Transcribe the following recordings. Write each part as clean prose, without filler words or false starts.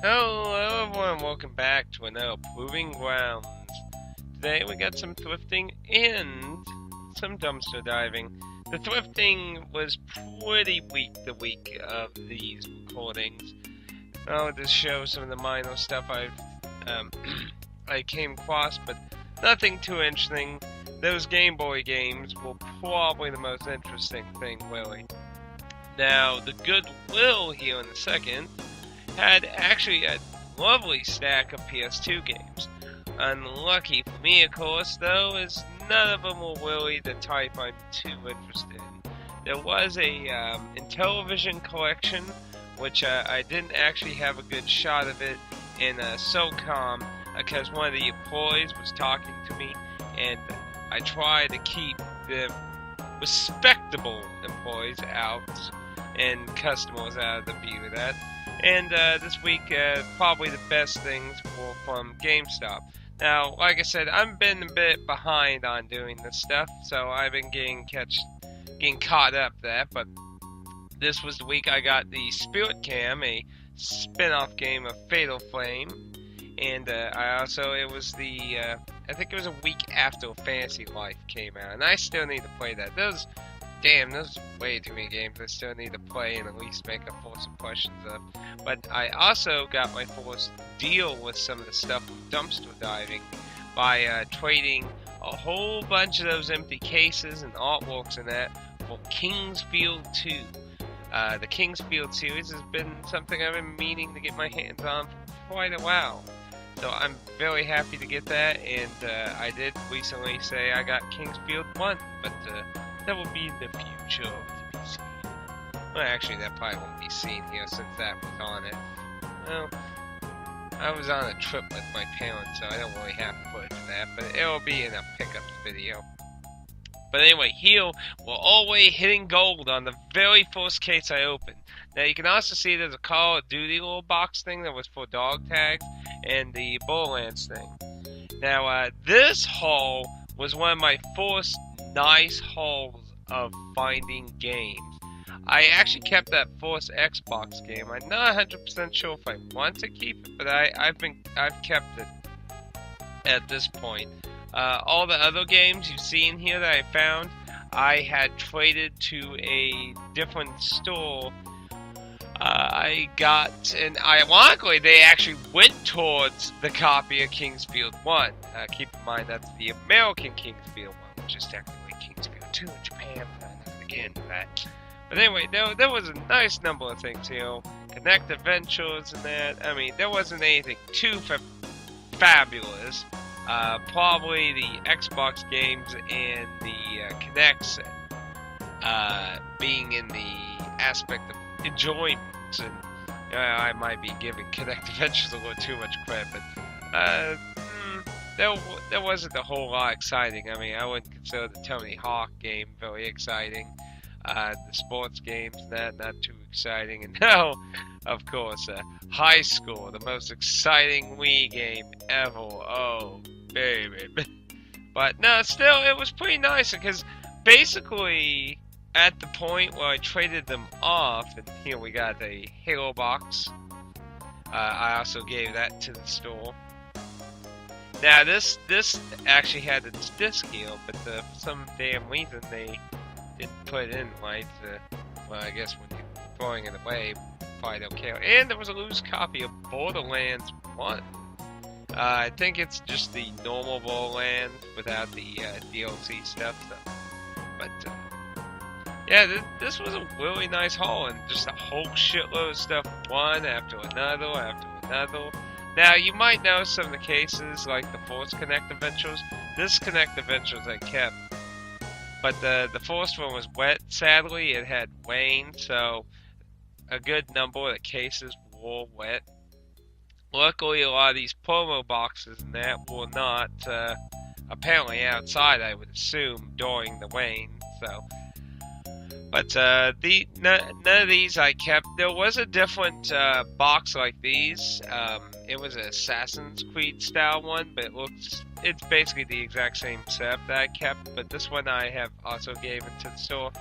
Hello everyone, welcome back to another Proving Grounds. Today we got some thrifting and some dumpster diving. The thrifting was pretty weak the week of these recordings. I'll just show some of the minor stuff I came across, but nothing too interesting. Those Game Boy games were probably the most interesting thing, really. Now, the Goodwill here in a second had actually a lovely stack of PS2 games. Unlucky for me, of course, though, is none of them were really the type I'm too interested in. There was a Intellivision collection, which I didn't actually have a good shot of it in SOCOM because one of the employees was talking to me, and I tried to keep the respectable employees out and customers out of the view of that. And this week, probably the best things were from GameStop. Now, like I said, I've been a bit behind on doing this stuff, so I've been getting caught up there. But this was the week I got the Spirit Cam, a spin-off game of Fatal Flame, and it was I think it was a week after Fantasy Life came out, and I still need to play that. There's way too many games I still need to play and at least make a first impressions of. But I also got my first deal with some of the stuff from dumpster diving by trading a whole bunch of those empty cases and artworks and that for Kingsfield 2. The Kingsfield series has been something I've been meaning to get my hands on for quite a while. So I'm very happy to get that, and I did recently say I got Kingsfield 1, but that will be in the future to be seen. Well, actually, that probably won't be seen here since that was on it. Well, I was on a trip with my parents, so I don't really have footage of that, but it'll be in a pickups video. But anyway, here, we're already hitting gold on the very first case I opened. Now, you can also see there's a Call of Duty little box thing that was for dog tags, and the Borderlands thing. Now, this haul was one of my first nice hauls of finding games. I actually kept that first Xbox game. I'm not 100% sure if I want to keep it, but I've kept it at this point. All the other games you see in here that I found, I had traded to a different store. I got, and ironically, they actually went towards the copy of Kingsfield 1. Keep in mind that's the American Kingsfield 1, which is technically Kingsfield 2 in Japan, but I'm not going to get into that. But anyway, there was a nice number of things, Connect Adventures and that. I mean, there wasn't anything too fabulous. Probably the Xbox games and the Connects being in the aspect of enjoyment, and I might be giving Connect Adventures a little too much credit, but there wasn't a whole lot exciting. I mean, I wouldn't consider the Tony Hawk game very exciting. The sports games, not too exciting. And now, of course, High Score, the most exciting Wii game ever. Oh, baby. But no, still, it was pretty nice because basically at the point where I traded them off, and here we got a Halo box. I also gave that to the store. Now this actually had its disc here, but for some damn reason they didn't put it in right. Well, I guess when you're throwing it away, probably don't care. And there was a loose copy of Borderlands 1. I think it's just the normal Borderlands without the DLC stuff. But yeah, this was a really nice haul, and just a whole shitload of stuff, one after another after another. Now, you might know some of the cases, like the first Connect Adventures. This Connect Adventures I kept. But the first one was wet, sadly. It had rain, so a good number of the cases were wet. Luckily, a lot of these promo boxes and that were not, apparently outside, I would assume, during the rain, so. But none of these I kept. There was a different box like these. It was an Assassin's Creed style one, but it's basically the exact same setup that I kept. But this one I have also given to the store.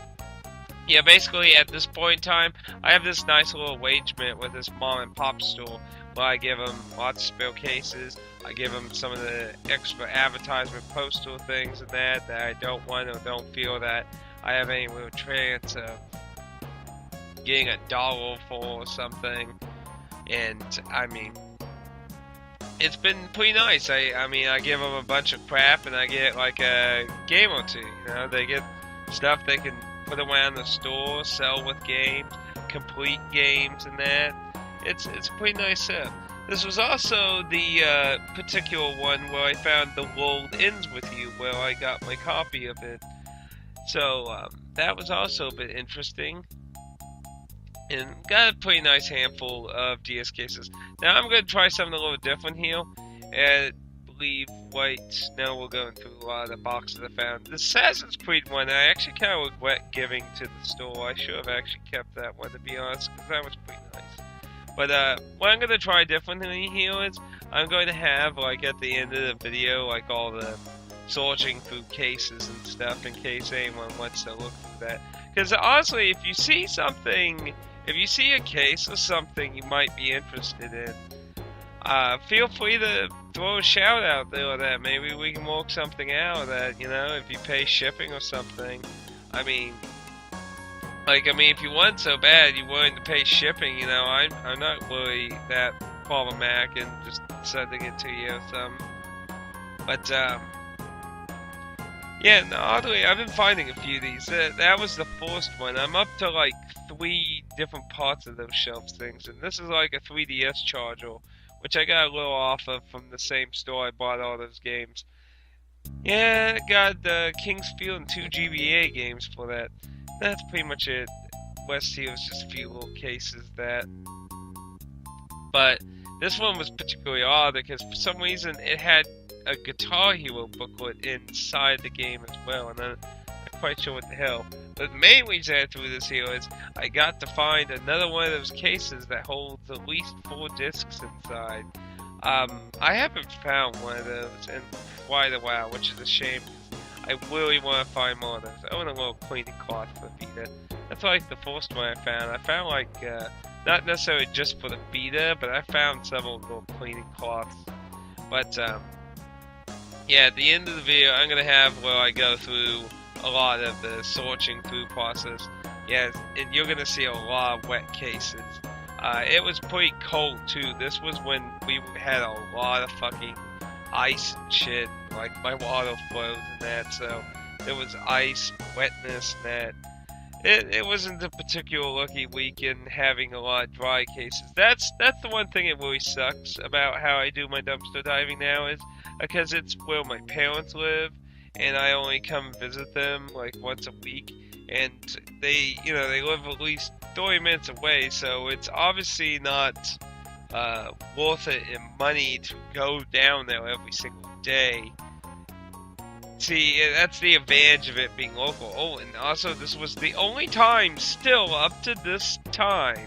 yeah, basically at this point in time, I have this nice little arrangement with this mom and pop store where I give them lots of spell cases. I give them some of the extra advertisement postal things and that I don't want or don't feel that I have any real chance of getting $1 for or something. And I mean, it's been pretty nice. I mean, I give them a bunch of crap and I get like a game or two. You know, they get stuff they can put around the store, sell with games, complete games and that. It's a pretty nice set. This was also the particular one where I found The World Ends With You, where I got my copy of it. So that was also a bit interesting. And got a pretty nice handful of DS cases. Now I'm going to try something a little different here. And I believe right now we're going through a lot of the boxes I found. The Assassin's Creed one I actually kind of regret giving to the store. I should have actually kept that one, to be honest, because that was pretty nice. But what I'm going to try differently here is I'm going to have, like, at the end of the video, like, all the searching through cases and stuff in case anyone wants to look through that. Because honestly, if you see something, if you see a case or something you might be interested in, feel free to throw a shout out there or that. Maybe we can work something out that, you know, if you pay shipping or something. I mean, if you want so bad, you're willing to pay shipping, you know, I'm not really that problematic in just sending it to you or something. But, yeah, no, oddly, I've been finding a few of these. That was the first one. I'm up to, like, 3 different parts of those shelf things, and this is like a 3DS charger, which I got a little off of from the same store I bought all those games. Yeah, I got King's Field and 2 GBA games for that. That's pretty much it. West here was just a few little cases that. But this one was particularly odd because for some reason it had a Guitar Hero booklet inside the game as well, and I'm not quite sure what the hell. But the main reason I threw this here is I got to find another one of those cases that holds at least 4 discs inside. I haven't found one of those in quite a while, which is a shame. I really want to find more of those. I want a little cleaning cloth for Vita. That's like the first one I found. I found like, not necessarily just for the Vita, but I found several little cleaning cloths. But, yeah, at the end of the video, I'm going to have where I go through a lot of the searching through process. Yeah, and you're going to see a lot of wet cases. It was pretty cold, too. This was when we had a lot of fucking ice and shit. Like, my water flows and that, so there was ice, wetness, and that. It wasn't a particular lucky weekend having a lot of dry cases. That's the one thing that really sucks about how I do my dumpster diving now is because it's where my parents live, and I only come visit them like once a week, and they live at least 30 minutes away, so it's obviously not worth it in money to go down there every single day. See, that's the advantage of it being local. Oh, and also this was the only time, still up to this time,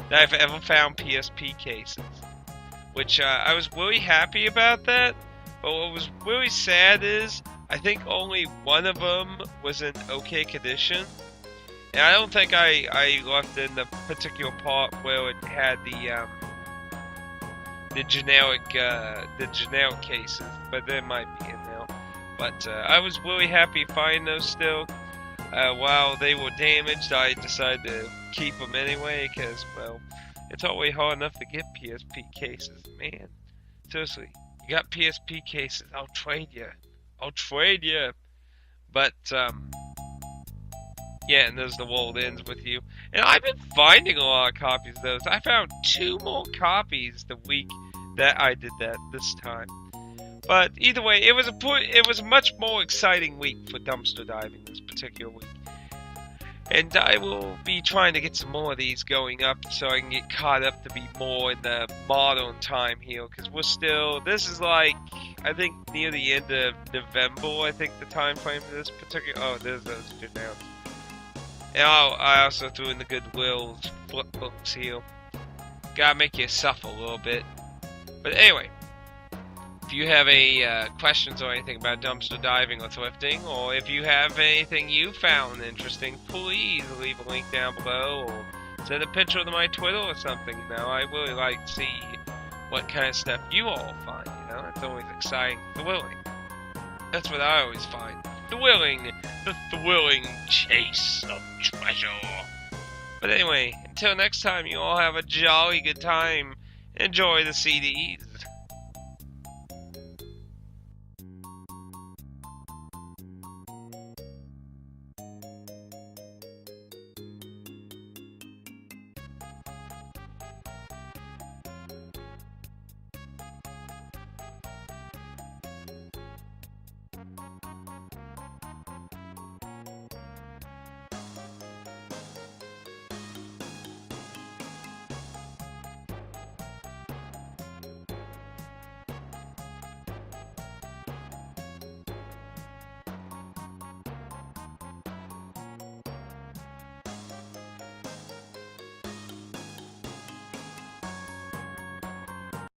that I've ever found PSP cases. Which, I was really happy about that, but what was really sad is, I think only one of them was in okay condition. And I don't think I left in the particular part where it had the generic cases, but there might be in there. But I was really happy finding those still. While they were damaged, I decided to keep them anyway, because, well, it's always hard enough to get PSP cases, man. Seriously, you got PSP cases, I'll trade you. But, yeah, and there's The World Ends With You. And I've been finding a lot of copies of those. I found 2 more copies the week that I did that this time. But either way, it was a much more exciting week for dumpster diving this particular week. And I will be trying to get some more of these going up so I can get caught up to be more in the modern time here. Because this is like, I think near the end of November, I think the time frame for this particular, oh, there's those generics. And I also threw in the Goodwill's flip books here. Gotta make you suffer a little bit. But anyway, If you have any questions or anything about dumpster diving or thrifting, or if you have anything you found interesting, please leave a link down below, or send a picture to my Twitter or something. I really like to see what kind of stuff you all find, It's always exciting, thrilling. That's what I always find. Thrilling, the thrilling chase of treasure. But anyway, until next time, you all have a jolly good time. Enjoy the CDs.